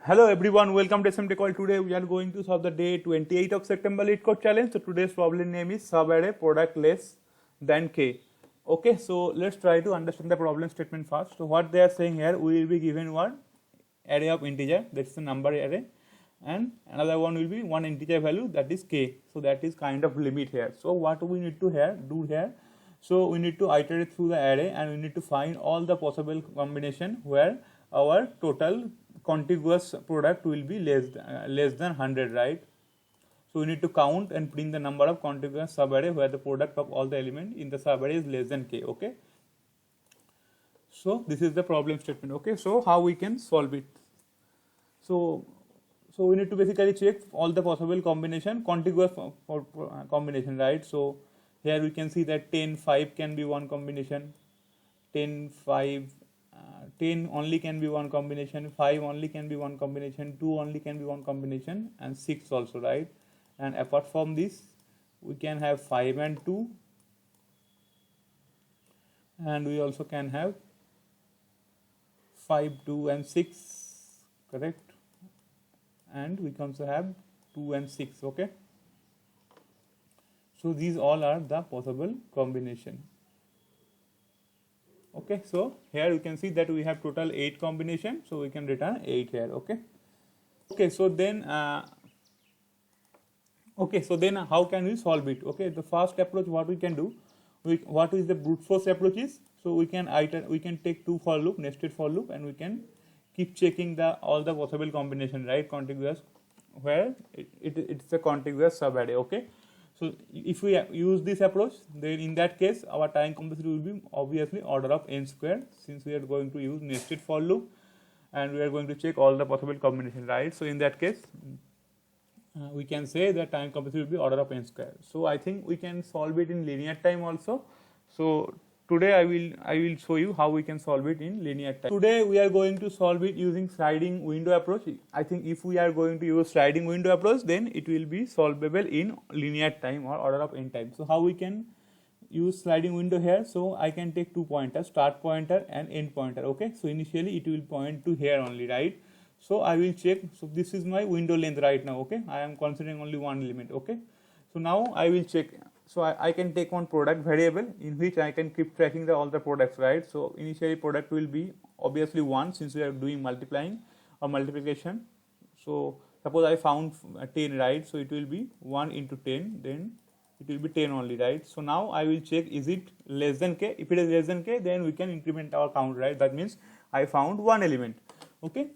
Hello everyone, welcome to SMT Call. Today we are going to solve the day 28 of September lead code challenge. So today's problem name is subarray product less than k. Okay, so let's try to understand the problem statement first. So what they are saying here, we will be given one array of integer, that's the number array, and another one will be one integer value, that is k. So that is kind of limit here. So what we need to do here, so we need to iterate through the array and we need to find all the possible combination where our total contiguous product will be less than 100, right? So we need to count and print the number of contiguous subarray where the product of all the element in the subarray is less than k. Okay, so this is the problem statement. Okay, so how we can solve it? So we need to basically check all the possible combination, contiguous combination, right? So here we can see that 10 5 can be one combination, 10 5 10 only can be one combination, 5 only can be one combination, 2 only can be one combination, and 6 also, right? And apart from this we can have 5 and 2, and we also can have 5 2 and 6, correct? And we can also have 2 and 6. Okay, so these all are the possible combination. Okay, so here you can see that we have total 8 combination, so we can return 8 here. Okay, so then how can we solve it? Okay, the first approach what we can do, what is the brute force approach is, so we can take two for loop, nested for loop, and we can keep checking all the possible combination, right? Contiguous where it's a contiguous subarray. Okay, so if we use this approach, then in that case our time complexity will be obviously order of n square, since we are going to use nested for loop and we are going to check all the possible combination, right? So in that case we can say that time complexity will be order of n square. So I think we can solve it in linear time also. So today I will show you how we can solve it in linear time. Today we are going to solve it using sliding window approach. I think if we are going to use sliding window approach, then it will be solvable in linear time or order of n time. So how we can use sliding window here? So I can take two pointers, start pointer and end pointer. Okay, so initially it will point to here only, right? So I will check. So this is my window length right now. Okay, I am considering only one element. Okay, so now I will check. So I can take one product variable in which I can keep tracking all the products, right? So initially product will be obviously 1, since we are doing multiplying or multiplication. So suppose I found 10, right? So it will be 1 into 10, then it will be 10 only, right? So now I will check, is it less than k? If it is less than k, then we can increment our count, right? That means I found one element. Okay,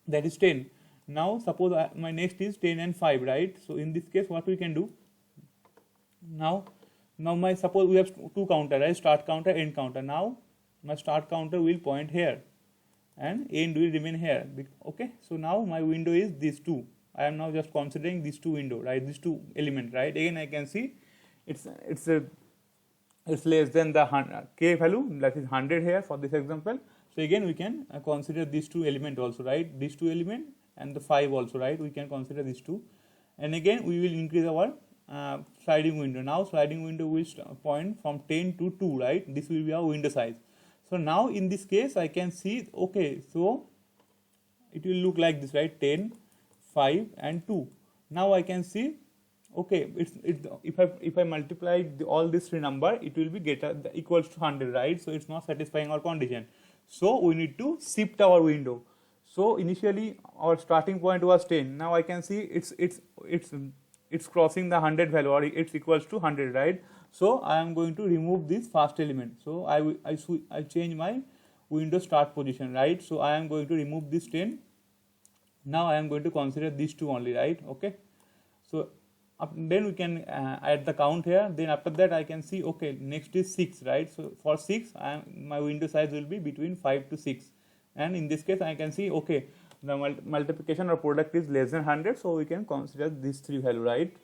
that is 10. Now suppose my next is 10 and 5, right? So in this case what we can do, now my suppose we have two counter, right? Start counter, end counter. Now my start counter will point here and end will remain here. Okay, so now my window is these two. I am now just considering these two window, right? These two element, right? Again I can see it's less than the k value, that is 100 here for this example. So again we can consider these two element also, right? These two element and the 5 also, right? We can consider these two, and again we will increase our sliding window. Now sliding window will point from 10 to 2, right? This will be our window size. So now in this case I can see, okay, so it will look like this, right? 10 5 and 2. Now I can see, okay, if I multiply all these three number, it will be equals to 100, right? So it's not satisfying our condition, so we need to shift our window. So initially our starting point was 10. Now I can see it's crossing the 100 value, or it's equals to 100, right? So I am going to remove this first element. So I change my window start position, right? So I am going to remove this 10. Now I am going to consider these two only, right? Okay, so then we can add the count here. Then after that I can see, okay, next is 6, right? So for 6 my window size will be between 5 to 6, and in this case I can see, okay, the multiplication or product is less than 100, so we can consider these three value, right?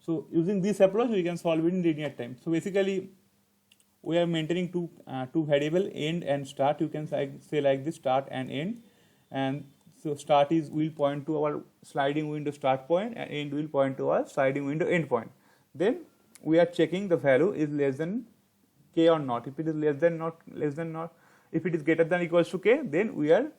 So using this approach we can solve it in linear time. So basically we are maintaining two variable, end and start. You can say like this, start and end. And so start will point to our sliding window start point, and end will point to our sliding window end point. Then we are checking the value is less than k or not. If it is less than not, if it is greater than or equals to k, then we are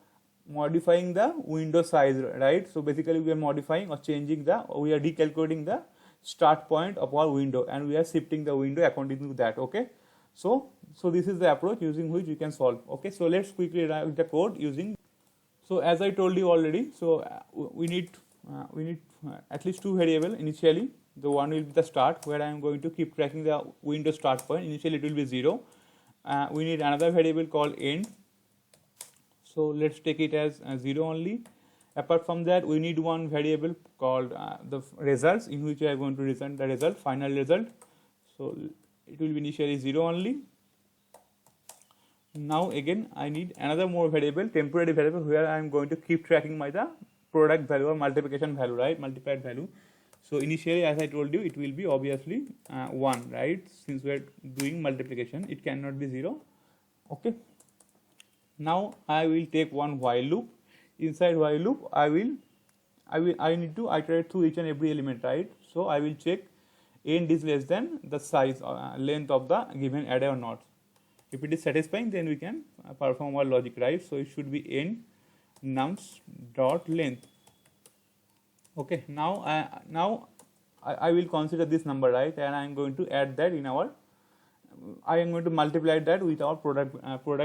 modifying the window size, right? So basically we are modifying or changing we are recalculating the start point of our window, and we are shifting the window according to that. Okay, so this is the approach using which we can solve. Okay, so let's quickly write the code using. So as I told you already, so we need at least two variable initially. The one will be the start, where I am going to keep tracking the window start point. Initially it will be 0. We need another variable called end. So let's take it as 0 only. Apart from that, we need one variable called the results, in which I am going to return the result, final result. So it will be initially 0 only. Now again I need another more variable, temporary variable, where I am going to keep tracking the product value or multiplication value, right, multiplied value. So initially, as I told you, it will be obviously 1, right, since we are doing multiplication, it cannot be 0. Okay, now I will take one while loop. Inside while loop, I need to iterate through each and every element, right? So I will check end is less than the size length of the given array or not. If it is satisfying, then we can perform our logic, right? So it should be end nums dot length. Okay, now I will consider this number, right, and I am going to add that in our. I am going to multiply that with our product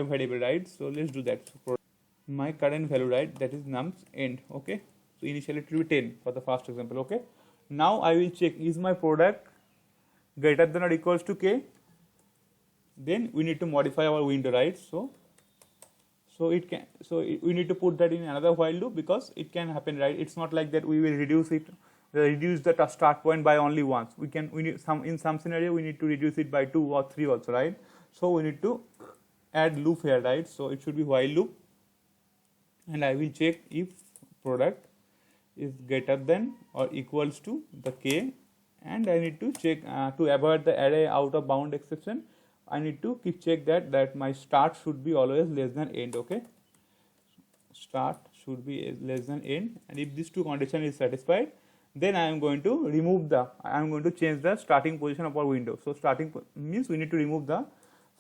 variable, right? So let's do that. So my current value, right, that is nums end. Okay, so initially it will be 10 for the first example. Okay, now I will check, is my product greater than or equals to k? Then we need to modify our window, right? So we need to put that in another while loop, because it can happen, right? It's not like that we will reduce the start point by only once. In some scenario we need to reduce it by 2 or 3 also, right? So we need to add loop here, right? So it should be while loop, and I will check if product is greater than or equals to the k, and I need to check to avoid the array out of bound exception. I need to keep check that my start should be always less than end. Okay, start should be less than end, and if these two condition is satisfied, then I am going to change the starting position of our window. So starting means we need to remove the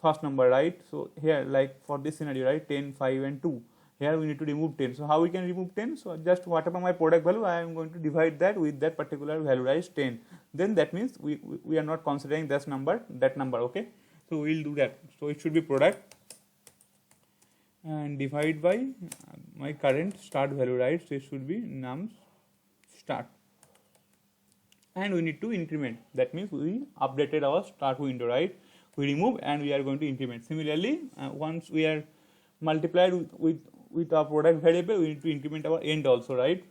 first number, right? So here, like for this scenario, right, 10, 5 and 2, here we need to remove 10. So how we can remove 10? So just whatever my product value, I am going to divide that with that particular value, right, 10. Then that means we are not considering that number. Okay, so we will do that. So it should be product and divide by my current start value, right? So it should be nums start, and we need to increment. That means we updated our start window, right? We remove and we are going to increment. Similarly, once we are multiplied with our product variable, we need to increment our end also, right?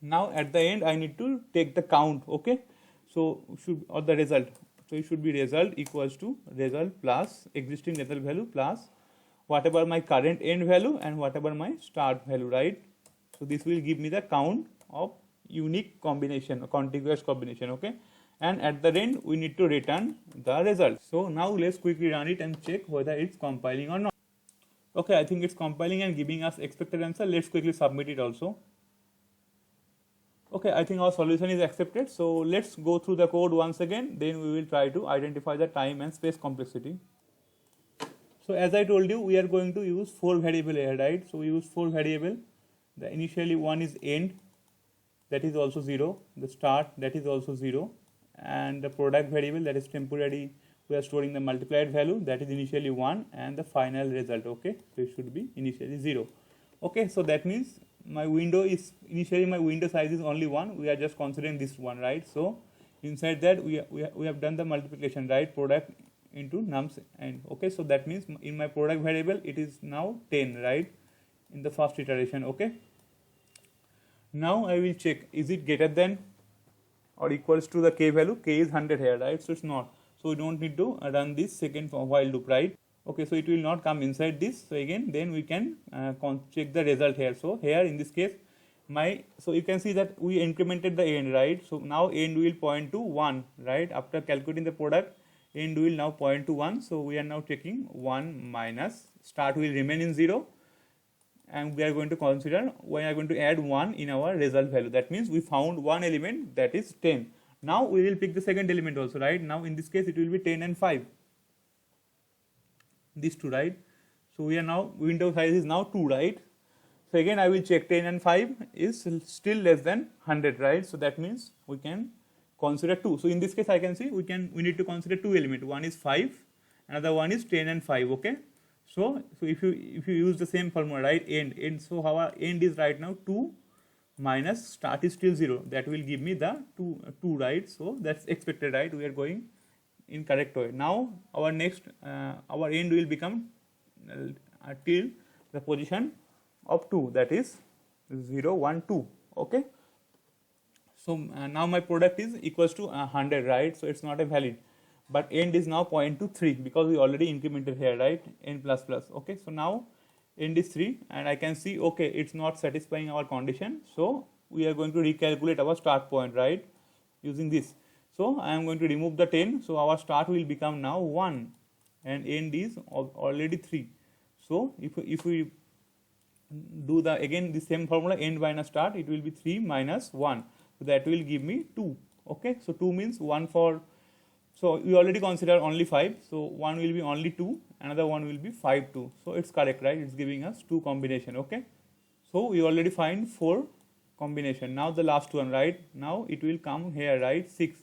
Now at the end, I need to take the count. Okay, so the result. So it should be result equals to result plus existing result value plus whatever my current end value and whatever my start value, right? So this will give me the count of unique combination or contiguous combination. Okay, and at the end we need to return the result. So now let's quickly run it and check whether it's compiling or not. Okay, I think it's compiling and giving us expected answer. Let's quickly submit it also. Okay, I think our solution is accepted. So let's go through the code once again. Then we will try to identify the time and space complexity. So as I told you, we are going to use 4 variable here, right? So we use 4 variable. The initially one is end, that is also 0. The start, that is also 0. And the product variable, that is temporary, we are storing the multiplied value, that is initially 1, and the final result. Okay, so it should be initially 0. Okay, so that means my window is initially my window size is only 1. We are just considering this one, right? So inside that we have done the multiplication, right? Product into nums end. Okay, so that means in my product variable it is now 10, right, in the first iteration. Okay, now I will check, is it greater than or equals to the k value? K is 100 here, right? So it's not. So we don't need to run this second while loop, right? Okay, so it will not come inside this. So again, then we can check the result here. So here in this case, so you can see that we incremented the end, right? So now end will point to 1, right? After calculating the product, end will now point to 1. So we are now checking 1 minus start will remain in 0. And we are going to consider, we are going to add 1 in our result value. That means we found one element, that is 10. Now we will pick the second element also, right? Now in this case it will be 10 and 5. These two, right? So we are now, window size is now 2, right? So again I will check 10 and 5 is still less than 100, right? So that means we can consider 2. So in this case I can see we need to consider 2 elements. One is 5, another one is 10 and 5, okay? So if you use the same formula, right, end, so our end is right now 2 minus start is still 0, that will give me the 2, right? So that's expected, right? We are going in correct way. Now our next our end will become till the position of 2, that is 0 1 2, okay? So now my product is equals to 100, right? So it's not a valid, but end is now point to 3 because we already incremented here, right? N plus plus, okay? So now end is 3 and I can see, okay, it's not satisfying our condition, so we are going to recalculate our start point, right, using this. So I am going to remove the 10, so our start will become now 1 and end is already 3. So if we do the again the same formula, end minus start, it will be 3 minus 1, so that will give me 2, okay? So 2 means 1 for, so we already consider only 5, so one will be only 2, another one will be 5 2, so it's correct, right? It's giving us 2 combination, okay? So we already find 4 combination. Now the last one, right? Now it will come here, right? 6,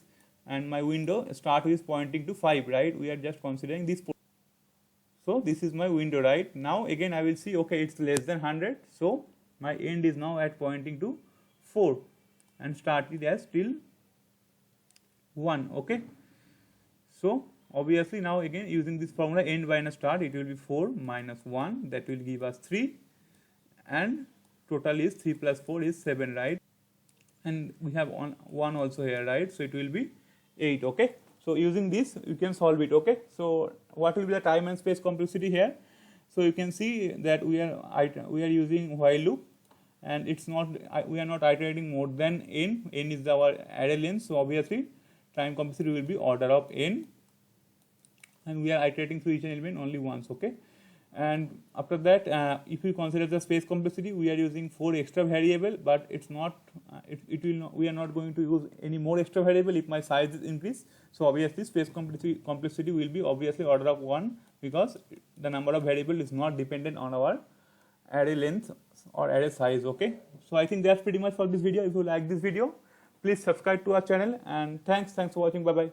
and my window start is pointing to 5, right? We are just considering this. So this is my window, right? Now again I will see, okay, it's less than 100, so my end is now at pointing to 4 and started as till 1, okay? So obviously now again using this formula, end minus start, it will be 4 minus 1, that will give us 3, and total is 3 plus 4 is 7, right? And we have 1 also here, right? So it will be 8, okay? So using this you can solve it, okay? So what will be the time and space complexity here? So you can see that we are using while loop, and it's not, we are not iterating more than n. N is our array length, so obviously time complexity will be order of n, and we are iterating through each element only once, okay? And after that, if we consider the space complexity, we are using 4 extra variable, but it's not, it will not, we are not going to use any more extra variable if my size is increased. So obviously space complexity will be obviously order of 1, because the number of variable is not dependent on our array length or array size, okay? So I think that's pretty much for this video. If you like this video, please subscribe to our channel, and thanks for watching. Bye bye.